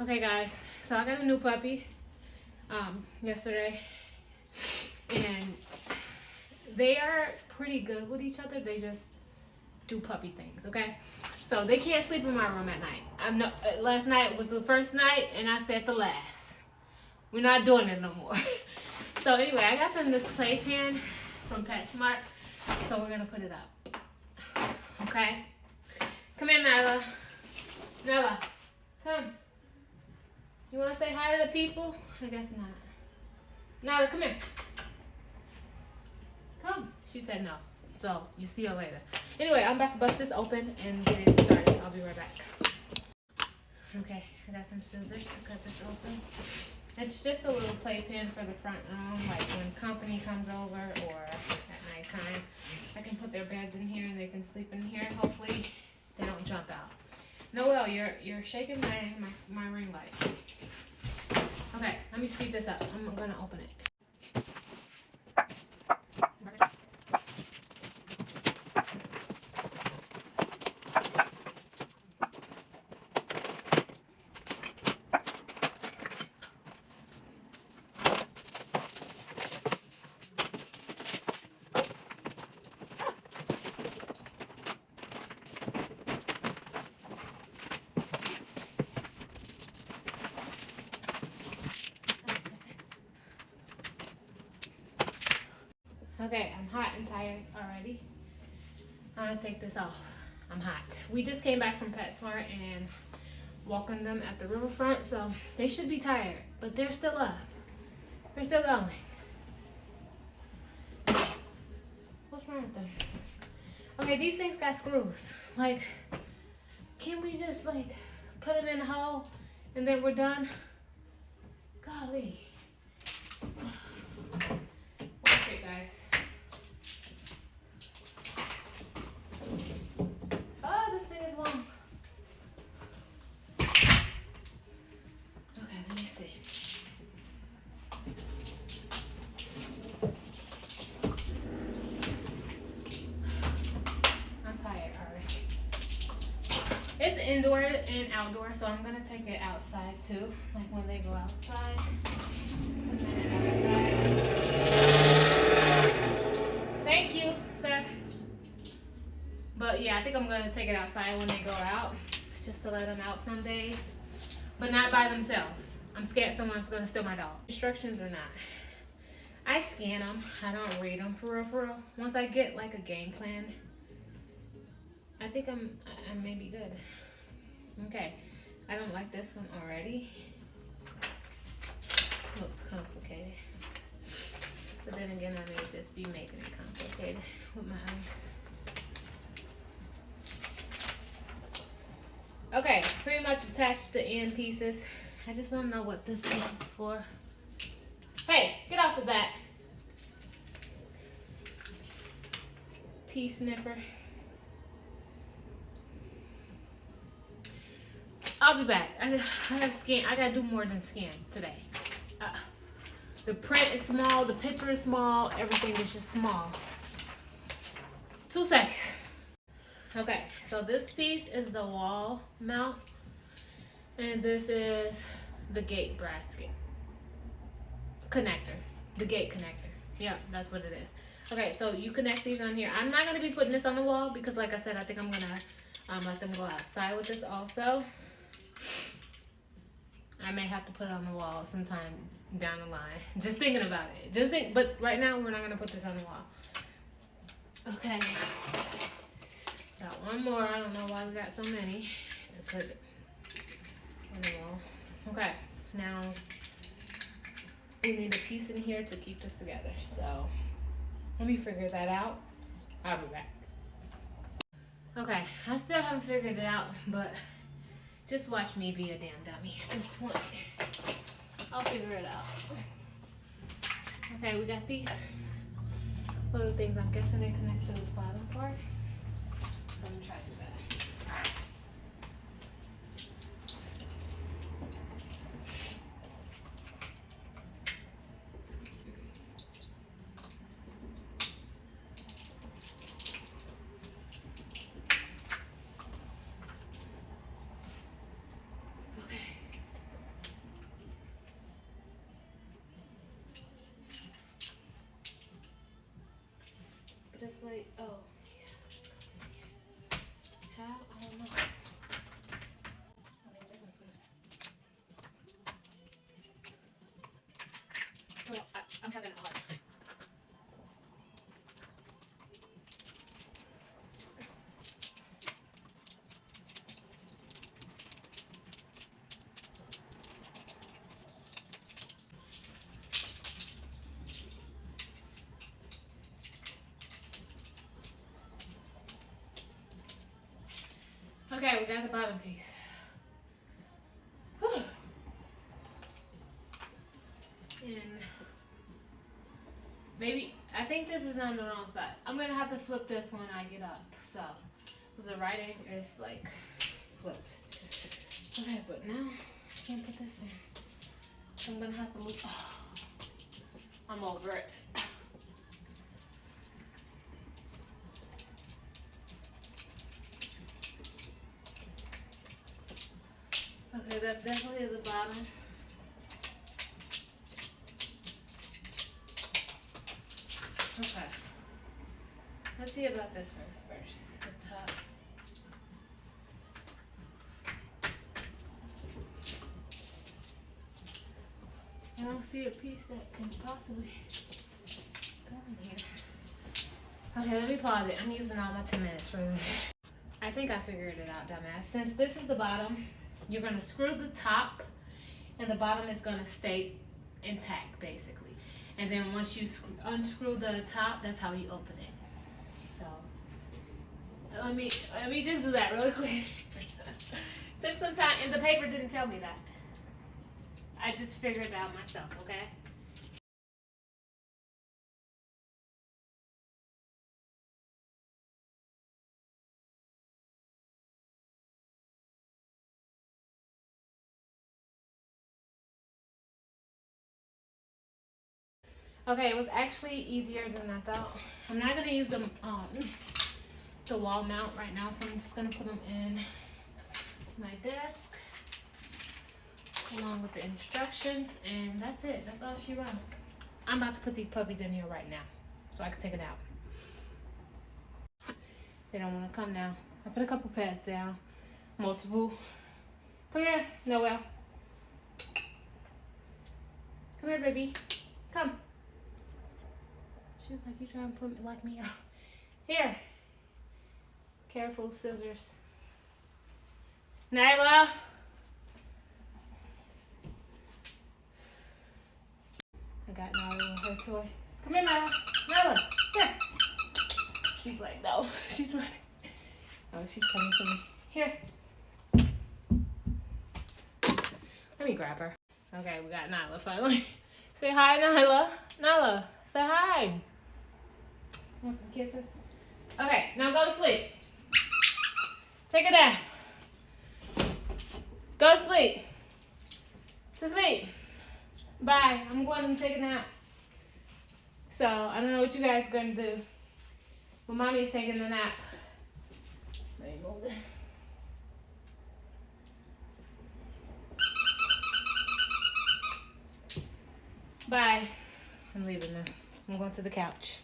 Okay, guys, so I got a new puppy yesterday, and they are pretty good with each other. They just do puppy things, okay? So they can't sleep in my room at night. Last night was the first night, and I said the last. We're not doing it no more. So anyway, I got them this playpen from PetSmart, so we're gonna put it up. Okay? Come here, Nyla. Nyla, come. You want to say hi to the people? I guess not. Nyla, come here. Come. She said no. So, you see her later. Anyway, I'm about to bust this open and get it started. I'll be right back. Okay, I got some scissors to cut this open. It's just a little playpen for the front room, like when company comes over or at nighttime. I can put their beds in here and they can sleep in here. Hopefully, they don't jump out. Noelle, you're shaking my ring light. Okay, let me speed this up. I'm gonna open it. Okay, I'm hot and tired already. I'm gonna take this off. I'm hot. We just came back from PetSmart and walking them at the riverfront, so they should be tired, but they're still up. They're still going. What's wrong with them? Okay, these things got screws. Like, can we just like put them in a hole and then we're done? Golly. Watch it, guys. Oh, this thing is long. Okay, let me see. I'm tired already. It's indoor and outdoor, so I'm gonna take it outside too. Like when they go outside. Put it outside. Thank you, sir. But yeah, I think I'm gonna take it outside when they go out, just to let them out some days, but not by themselves. I'm scared someone's gonna steal my dog. Instructions or not, I scan them. I don't read them for real. Once I get like a game plan, I think I may be good. Okay, I don't like this one already. Looks complicated, but then again, I may just be making it complicated with my eyes. Okay, pretty much attached the end pieces. I just want to know what this is for. Hey, get off of that. Pea sniffer. I'll be back. I gotta scan. I gotta do more than scan today. The print is small. The picture is small. Everything is just small. 2 seconds. Okay, so this piece is the wall mount, and this is the gate bracket connector, the gate connector. Yeah, that's what it is. Okay, so you connect these on here. I'm not gonna be putting this on the wall because, like I said, I think I'm gonna let them go outside with this also. I may have to put it on the wall sometime down the line. Just thinking about it. But right now we're not gonna put this on the wall. Okay. Got one more. I don't know why we got so many to put on the wall. Okay, now we need a piece in here to keep this together. So let me figure that out. I'll be back. Okay, I still haven't figured it out, but just watch me be a damn dummy. Just one. I'll figure it out. Okay, we got these little things. I'm guessing they connect to this bottom part. So I'm gonna try to do that. Okay. Okay, we got the bottom piece. Whew. And maybe, I think this is on the wrong side. I'm gonna have to flip this when I get up. So, because the writing is like flipped. Okay, but now I can't put this in. So I'm gonna have to look. Oh, I'm over it. Okay, that's definitely the bottom. Okay. Let's see about this one first. The top. I don't see a piece that can possibly go in here. Okay, let me pause it. I'm using all my 10 minutes for this. I think I figured it out, dumbass. Since this is the bottom, you're gonna screw the top and the bottom is gonna stay intact, basically. And then once you unscrew the top, that's how you open it. So, let me just do that really quick. Took some time, and the paper didn't tell me that. I just figured it out myself, okay? Okay, it was actually easier than I thought. I'm not gonna use the wall mount right now, so I'm just gonna put them in my desk along with the instructions, and that's it. That's all she wrote. I'm about to put these puppies in here right now so I can take it out. They don't want to come now. I put a couple pads down, multiple. Come here, Noel. Come here, baby. Come. She was like, you trying to put me like me up. Here. Careful, scissors. Nyla. I got Nyla with her toy. Come here, Nyla. Nyla, here. She's like, no. She's running. Oh, she's coming to me. Here. Let me grab her. Okay, we got Nyla finally. Say hi, Nyla. Nyla, say hi. Want some kisses? Okay, now go to sleep. Take a nap. Go to sleep. To sleep. Bye. I'm going to take a nap. So, I don't know what you guys are going to do. But mommy is taking a nap. Let me move it. Bye. I'm leaving now. I'm going to the couch.